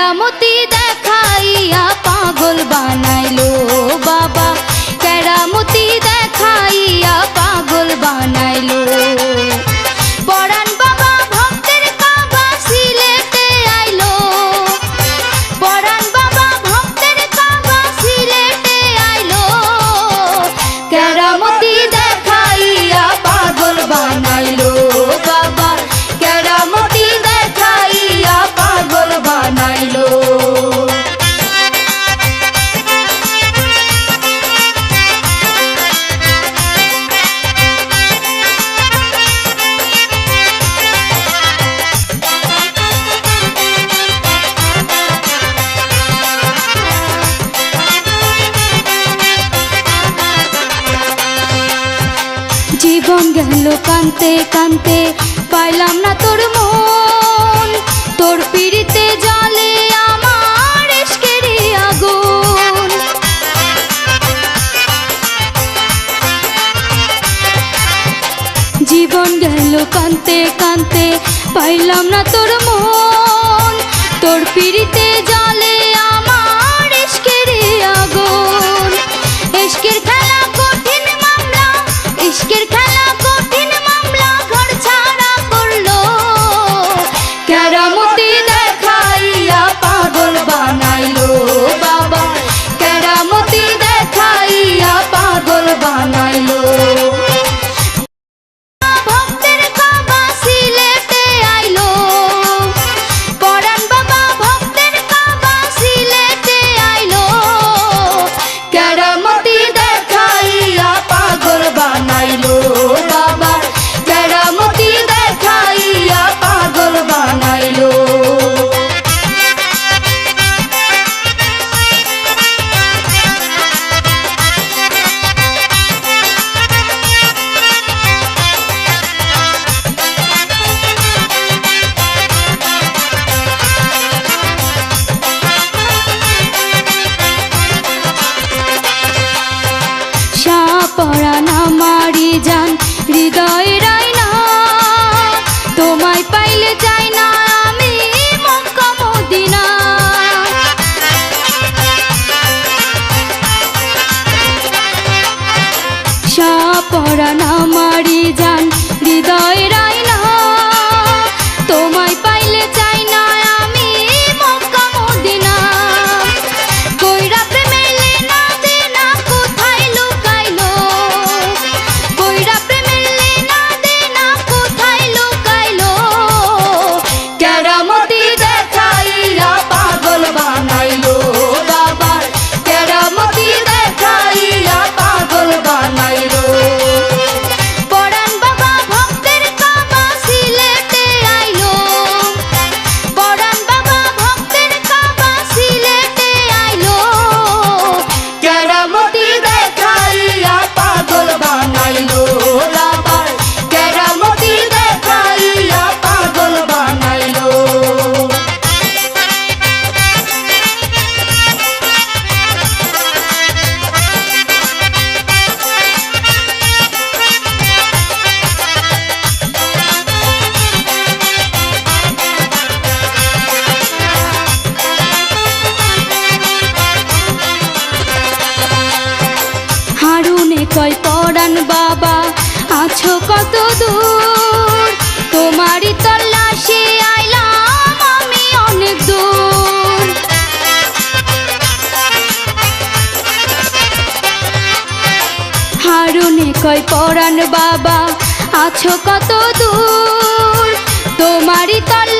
কেরামতি দেখাইয়া পাগল বানাইলো বাবা, কেরামতি দেখাইয়া পাগল বানাইলো। পরাণ বাবা ভক্তের কাবা সিলেটে আইলো, পরাণ বাবা ভক্তের কাবা সিলেটে আইলো। কেরামতি দেখাইয়া পাগল বানাইলো বাবা, কেরামতি দেখাইয়া পাগল বানাইলো। জীবন গেল কানতে কানতে, পাইলাম না তোর মন, তোর পিড়িতে জ্বলে আমার ইশকের আগুন। জীবন গেল কানতে কানতে, পাইলাম না তোর মন, তোর পিড়িতে জ্বলে আমার ইশকের আগুন। ইশকের খেলা কঠিন মামলা, ইশকের খেলা কঠিন মামলা, ঘর ছাড়া করলো। কেরামতি দেখাইয়া পাগল বানাইলো বাবা, কেরামতি দেখাইয়া পাগল বানাইলো। ভক্তের কাবা সিলেটে আইলো, পরাণ বাবা ভক্তের কাবা সিলেটে আইলো। কেরামতি দেখাইয়া পাগল বানাইলো বাবা, কেরামতি দেখাইয়া পাগল বানাইলো। পরাণ আমারি জান হৃদয়ের আয়না, তোমায় পাইলে যাই না আমি মক্কা মদিনা। পরাণ আমারি জান হৃদয়ের আয়না, তোমায় পাইলে চাই না আমি মক্কা মদিনা। কইরা প্রেমের লেনা দেনা কোথায় লুকাইলো, কইরা প্রেমের লেনা দেনা কোথায় লুকাইলো। কেরামতি দেখাইয়া পাগল বানাইলো বাবা, কেরামতি দেখাইয়া পাগল বানাইলো। পরাণ বাবা ভক্তের কাবা সিলেটে আইলো, পরাণ বাবা ভক্তের কাবা সিলেটে আইলো। কেরামতি দেখাইয়া পাগল বানাইলো বাবা, কেরামতি দেখাইয়া পাগল বানাইলো। হারুনে কয় পরাণ বাবা আছো কত দূর, তোমারই তল্লাশি আইলাম আমি অনেক দূর। হারুনে কয় পরাণ বাবা আছো কত দূর, তোমারই তল্লাশি